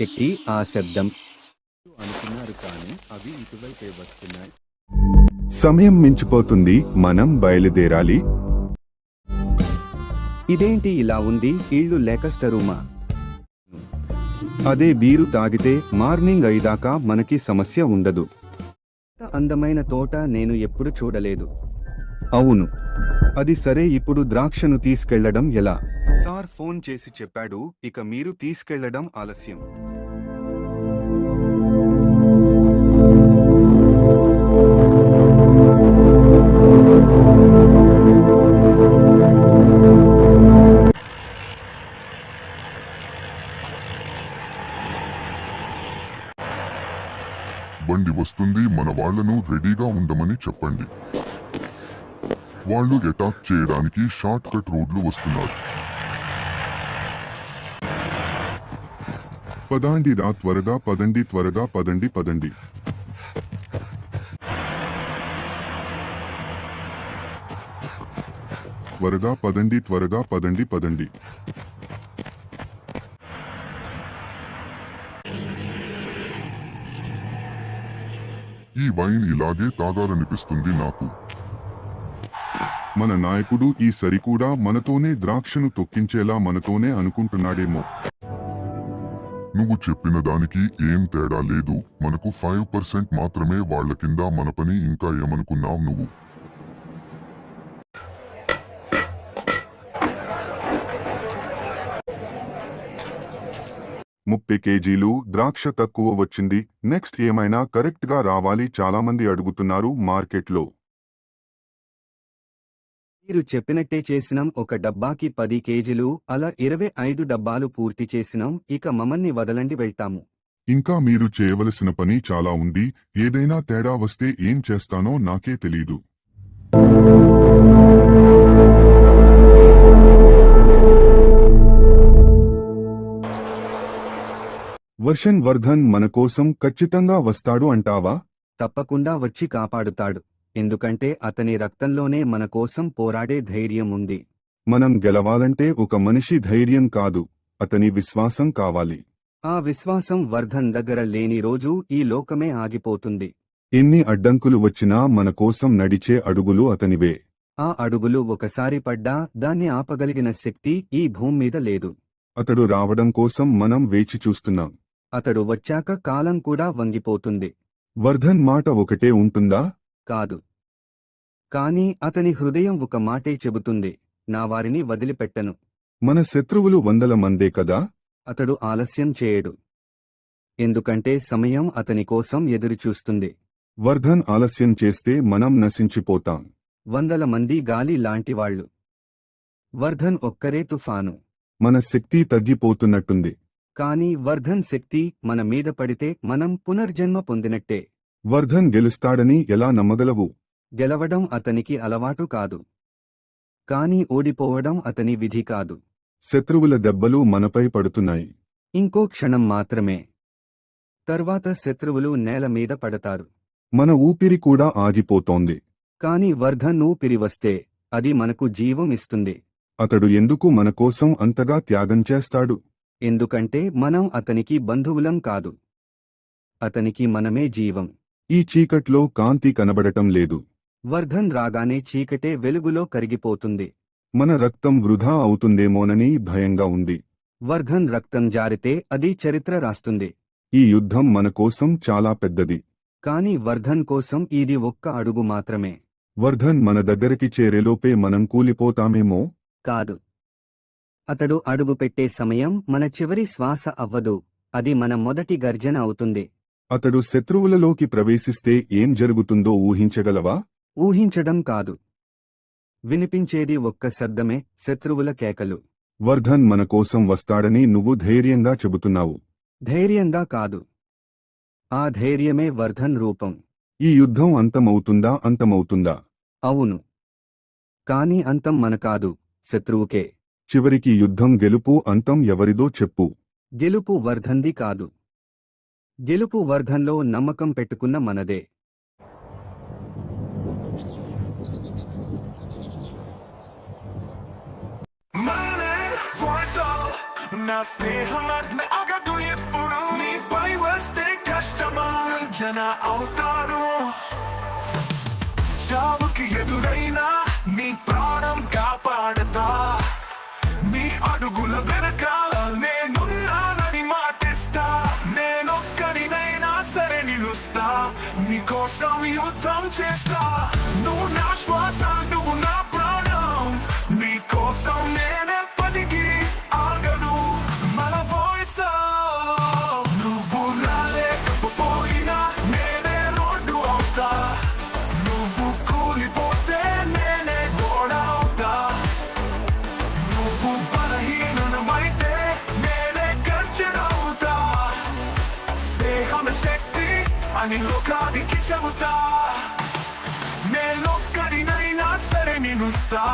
ఎక్కి ఆ శబ్దం అనుకున్నారు కానీ అవి ఇటువైపే వస్తున్నాయి. సమయం మించిపోతుంది, మనం బయలుదేరాలి. ఇదేంటి ఇలా ఉంది? ఇళ్ళు లేక స్టరూమా? అదే బీరు తాగితే మార్నింగ్ అయ్యాక మనకి సమస్య ఉండదు. అందమైన తోట నేను ఎప్పుడు చూడలేదు. అవును, అది సరే. ఇప్పుడు ద్రాక్షను తీసుకెళ్లడం ఎలా? సార్ ఫోన్ చేసి చెప్పాడు, ఇక మీరు తీసుకెళ్లడం ఆలస్యం. బండి వస్తుంది, మన వాళ్లను రెడీగా ఉండమని చెప్పండి. వాళ్ళు అటాక్ చేయడానికి షార్ట్ కట్ రోడ్లు వస్తున్నారు. పదండి రా, త్వరగా పదండి, త్వరగా పదండి, పదండి. త్వరగా పదండి, త్వరగా పదండి, పదండి. ఈ వైన్ ఇలాగే తాగాలనిపిస్తుంది నాకు. మన నాయకుడు ఈసారి కూడా మనతోనే ద్రాక్షను తొక్కించేలా మనతోనే అనుకుంటున్నాడేమో. నువ్వు చెప్పిన దానికి ఏం తేడా లేదు. మనకు 5% మాత్రమే వాళ్ల కింద మన పని. ఇంకా ఏమనుకున్నావు నువ్వు? ముప్పై కేజీలు ద్రాక్ష తక్కువ వచ్చింది. నెక్స్ట్ ఏమైనా కరెక్ట్ గా రావాలి. చాలా మంది అడుగుతున్నారు మార్కెట్లో. మీరు చెప్పినట్టే చేసినాం. ఒక డబ్బాకి 10 కేజీలు, అలా 25 డబ్బాలు పూర్తి చేసినాం. ఇక మమ్మల్ని వదలండి, వెళ్తాము. ఇంకా మీరు చేయవలసిన పని చాలా ఉంది. ఏదైనా తేడా వస్తే ఏం చేస్తానో నాకే తెలీదు. వర్ధన్ మన కోసం ఖచ్చితంగా వస్తాడు అంటావా? తప్పకుండా వచ్చి కాపాడుతాడు. ఎందుకంటే అతని రక్తంలోనే మన కోసం పోరాడే ధైర్యం ఉంది. మనం గెలవాలంటే ఒక మనిషి ధైర్యం కాదు, అతని విశ్వాసం కావాలి. ఆ విశ్వాసం వర్ధన్ దగ్గర లేని రోజు ఈ లోకమే ఆగిపోతుంది. ఎన్ని అడ్డంకులు వచ్చినా మన కోసం నడిచే అడుగులు అతనివే. ఆ అడుగులు ఒకసారి పడ్డా దాన్ని ఆపగలిగిన శక్తి ఈ భూమి మీద లేదు. అతడు రావడం కోసం మనం వేచి చూస్తున్నాం. అతడు వచ్చాక కాలం కూడా వంగిపోతుంది. వర్ధన్ మాట ఒకటే ఉంటుందా? కాదు. కాని అతని హృదయం ఒక మాటే చెబుతుంది, నా వారిని వదిలిపెట్టను. మన శత్రువులు 100 మందే కదా. అతడు ఆలస్యం చేయడు. ఎందుకంటే సమయం అతని కోసం ఎదురుచూస్తుంది. వర్ధన్ ఆలస్యం చేస్తే మనం నశించిపోతాం. 100 మంది గాలి లాంటివాళ్లు. వర్ధన్ ఒక్కరే తుఫాను. మన శక్తి తగ్గిపోతున్నట్టుంది. కాని వర్ధన్ శక్తి మన మీద పడితే మనం పునర్జన్మ పొందినట్టే. వర్ధన్ గెలుస్తాడని ఎలా నమ్మగలవు? గెలవడం అతనికి అలవాటు కాదు. కాని ఓడిపోవడం అతని విధి కాదు. శత్రువుల దెబ్బలు మనపై పడుతున్నాయి. ఇంకో క్షణం మాత్రమే. తర్వాత శత్రువులు నేల మీద పడతారు. మన ఊపిరి కూడా ఆగిపోతోంది. కాని వర్ధన్ ఊపిరి వస్తే అది మనకు జీవం ఇస్తుంది. అతడు ఎందుకు మన కోసం అంతగా త్యాగం చేస్తాడు? ఎందుకంటే మనం అతనికి బంధువులం కాదు. అతనికి మనమే జీవం. ఈ చీకట్లో కాంతి కనబడటం లేదు. వర్ధన్ రాగానే చీకటే వెలుగులో కరిగిపోతుంది. మన రక్తం వృధా అవుతుందేమోనని భయంగా ఉంది. వర్ధన్ రక్తం జారితే అది చరిత్ర రాస్తుంది. ఈ యుద్ధం మన కోసం చాలా పెద్దది. కాని వర్ధన్ కోసం ఇది ఒక్క అడుగు మాత్రమే. వర్ధన్ మన దగ్గరికి చేరేలోపే మనం కూలిపోతామేమో. కాదు. అతడు అడుగుపెట్టే సమయం మన చివరి శ్వాస అవ్వదు, అది మన మొదటి గర్జన అవుతుంది. అతడు శత్రువులలోకి ప్రవేశిస్తే ఏం జరుగుతుందో ఊహించగలవా? ఊహించడం కాదు. వినిపించేది ఒక్క శబ్దమే, శత్రువుల కేకలు. వర్ధన్ మన కోసం వస్తాడని నువ్వు ధైర్యంగా చెబుతున్నావు. ధైర్యంగా కాదు. ఆ ధైర్యమే వర్ధన్ రూపం. ఈ యుద్ధం అంతమవుతుందా? అంతమవుతుందా? అవును. కాని అంతం మన కాదు, శత్రువుకే. చివరికి యుద్ధం గెలుపు అంతం ఎవరిదో చెప్పు. గెలుపు వర్ధంది కాదు. గెలుపు వర్ధన్లో నమ్మకం పెట్టుకున్న మనదే. మననే voice of నా స్నేహాన్ని ఆగదు ఎప్పుడు నీపై వస్తే కష్టమా జన అవుతాను చావుకి ఎదురైనా నీ ప్రాణం కాపాడతా నీ అడుగుల వెనకాల నేనున్నానని మాటిస్తా నేనొక్కడినైనా సరే నిలుస్తా నీకోసం యుద్ధం చేస్తా నువ్వు నా శ్వాస నువ్వు నా ప్రాణం నీకోసం నేనెప్పటికీ ఆగను మన వాయిస్ నువ్వు రాలేకపోయినా నేనే రోడ్డు అవుతా నువ్వు కూలిపోతే నేనే గోడ అవుతా నువ్వు బలహీనమైతే నేనే గర్జనవుతా స్నేహమే శక్తి అని లోకానికి చెబుతా నేనొక్కడినైనా సరే నిలుస్తా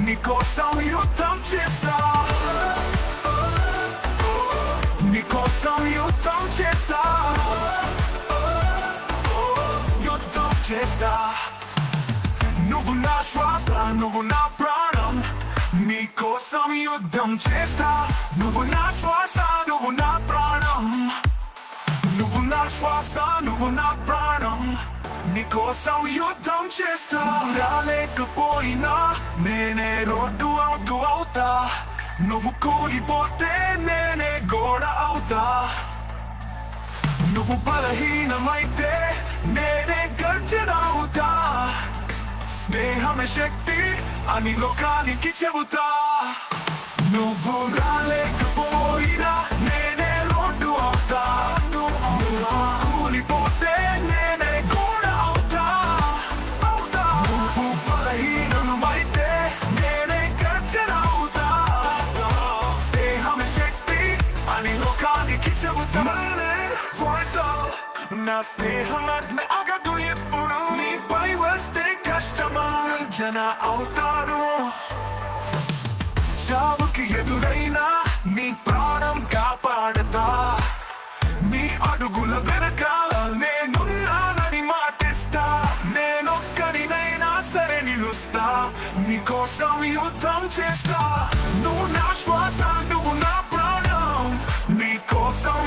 నీకోసం యుద్ధం చేస్తా నీకోసం యుద్ధం చేస్తా యుద్ధం చేస్తా నువ్వు నా శ్వాస నువ్వు నా ప్రాణం నీకోసం యుద్ధం చేస్తా నువ్వు నా శ్వాస నువ్వు నా ప్రాణం నువ్వు నా శ్వాస నువ్వు నా ప్రాణం నీకోసం యుద్ధం చేస్తా రాలేకపోయినా నేనే రోడ్డు అవుతా నువ్వు కూలిపోతే నేనే గోడ అవుతా నువ్వు బలహీనమైతే నేనే గర్జన అవుతా స్నేహమే శక్తి అని లోకానికి చెబుతా నువ్వు రాలేకపోయినా నేనే రోడ్డు అవుతా నువ్వు కూలిపోతే నేనే గోడ అవుతా నువ్వు బలహీనమైతే నేనే గర్జన అవుతా స్నేహమే శక్తి అని లోకానికి చెబుతా వాయిస్ నా స్నేహాన్ని ఆగదు ఎప్పుడు నీపై వస్తే కష్టమా జన అవుతాను చావుకి ఎదురైనా నీ ప్రాణం కాపాడతా నీ అడుగుల వెనకాల నేనున్నానని మాటిస్తా నేనొక్కడినైనా సరే నిలుస్తా నీకోసం యుద్ధం చేస్తా నువ్వు నా శ్వాస నువ్వు నా ప్రాణం నీకోసం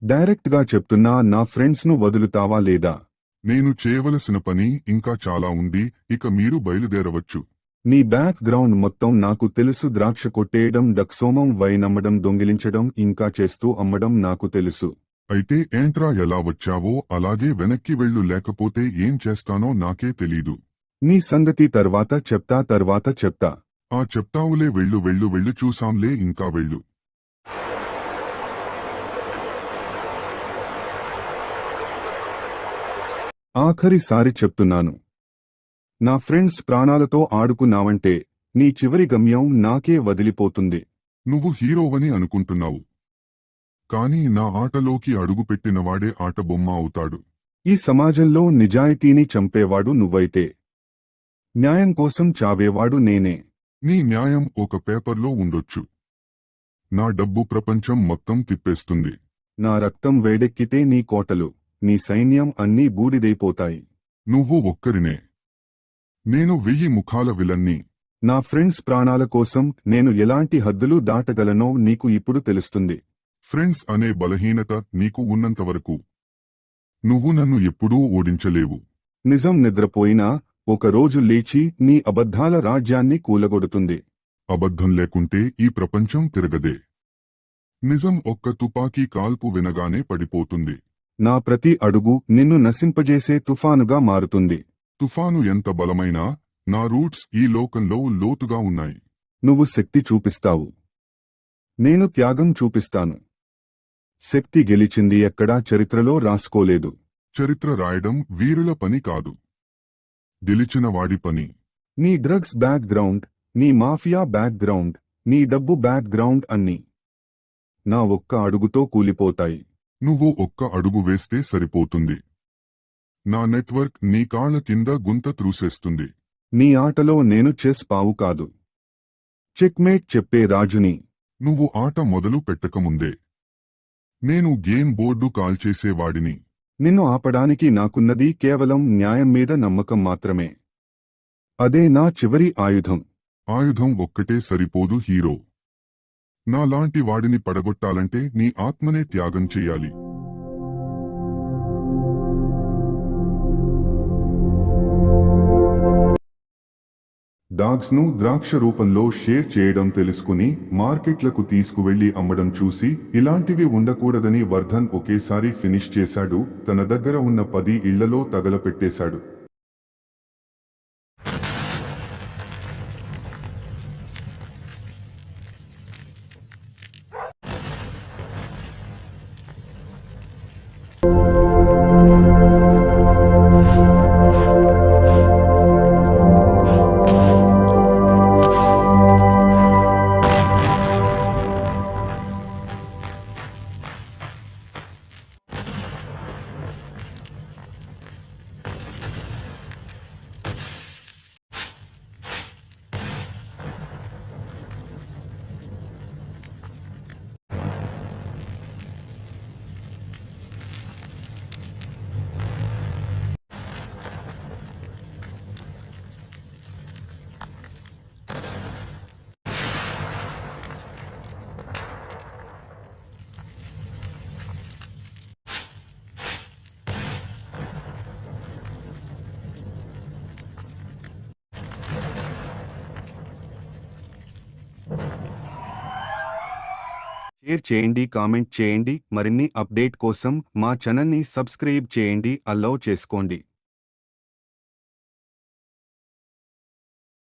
డైరెక్ట్ గా చెప్తున్నా, నా ఫ్రెండ్స్ ను వదులుతావా లేదా? నేను చేయవలసిన పని ఇంకా చాలా ఉంది, ఇక మీరు బయలుదేరవచ్చు. నీ బ్యాక్ గ్రౌండ్ మొత్తం నాకు తెలుసు. ద్రాక్ష కొట్టేయడం, డక్సోమం వైన్ అమ్మడం, దొంగిలించడం, ఇంకా చేస్తూ అమ్మడం నాకు తెలుసు. అయితే ఏంట్రా ఎలా వచ్చావో అలాగే వెనక్కి వెళ్ళు, లేకపోతే ఏం చేస్తానో నాకే తెలీదు. నీ సంగతి తర్వాత చెప్తా. ఆ చెప్తావులే, వెళ్ళు చూసాంలే, ఇంకా వెళ్ళు. ఆఖరిసారి చెప్తున్నాను, నా ఫ్రెండ్స్ ప్రాణాలతో ఆడుకున్నావంటే నీ చివరి గమ్యం నాకే వదిలిపోతుంది. నువ్వు హీరోవని అనుకుంటున్నావు, కానీ నా ఆటలోకి అడుగుపెట్టినవాడే ఆటబొమ్మ అవుతాడు. ఈ సమాజంలో నిజాయితీని చంపేవాడు నువ్వైతే న్యాయం కోసం చావేవాడు నేనే. నీ న్యాయం ఒక పేపర్లో ఉండొచ్చు, నా డబ్బు ప్రపంచం మొత్తం తిప్పేస్తుంది. నా రక్తం వేడెక్కితే నీ కోటలు, నీ సైన్యం అన్నీ బూడిదైపోతాయి. నువ్వు ఒక్కరినే, నేను 1000 ముఖాల విలన్ని. నా ఫ్రెండ్స్ ప్రాణాల కోసం నేను ఎలాంటి హద్దులు దాటగలనో నీకు ఇప్పుడు తెలుస్తుంది. ఫ్రెండ్స్ అనే బలహీనత నీకు ఉన్నంతవరకు నువ్వు నన్ను ఎప్పుడూ ఓడించలేవు. నిజం నిద్రపోయినా ఒకరోజు లేచి నీ అబద్ధాల రాజ్యాన్ని కూలగొడుతుంది. అబద్ధం లేకుంటే ఈ ప్రపంచం తిరగదే. నిజం ఒక్క తుపాకీ కాల్పు వినగానే పడిపోతుంది. నా ప్రతి అడుగు నిన్ను నశింపజేసే తుఫానుగా మారుతుంది. తుఫాను ఎంత బలమైనా నా రూట్స్ ఈ లోకంలో లోతుగా ఉన్నాయి. నువ్వు శక్తి చూపిస్తావు, నేను త్యాగం చూపిస్తాను. శక్తి గెలిచింది ఎక్కడా చరిత్రలో రాసుకోలేదు. చరిత్ర రాయడం వీరుల పని కాదు, గెలిచిన వాడి పని. నీ డ్రగ్స్ బ్యాక్ గ్రౌండ్, నీ మాఫియా బ్యాక్ గ్రౌండ్, నీ డబ్బు బ్యాక్ గ్రౌండ్ అన్నీ నా ఒక్క అడుగుతో కూలిపోతాయి. నువ్వు ఒక్క అడుగు వేస్తే సరిపోతుంది. నా నెట్వర్క్ నీ కాళ్ళ కింద గుంత త్రూసేస్తుంది. నీ ఆటలో నేను చెస్ పావు కాదు. చెక్మేట్ చెప్పే రాజుని. నువ్వు ఆట మొదలు పెట్టకముందే నేను గేమ్ బోర్డు కాల్చేసేవాడిని. నిన్ను ఆపడానికి నాకున్నది కేవలం న్యాయం మీద నమ్మకం మాత్రమే. అదే నా చివరి ఆయుధం. ఆయుధం ఒక్కటే సరిపోదు హీరో. నాలాంటి వాడిని పడగొట్టాలంటే నీ ఆత్మనే త్యాగం చెయ్యాలి. డాగ్స్ను ద్రాక్ష రూపంలో షేర్ చేయడం తెలుసుకుని మార్కెట్లకు తీసుకువెళ్లి అమ్మడం చూసి ఇలాంటివి ఉండకూడదని వర్ధన్ ఒకేసారి ఫినిష్ చేశాడు. తన దగ్గర ఉన్న 10 ఇళ్లలో తగలపెట్టేశాడు. షేర్ చేయండి, కామెంట్ చేయండి. మరిన్ని అప్డేట్ కోసం మా ఛానల్ని సబ్స్క్రైబ్ చేయండి, అలౌ చేసుకోండి.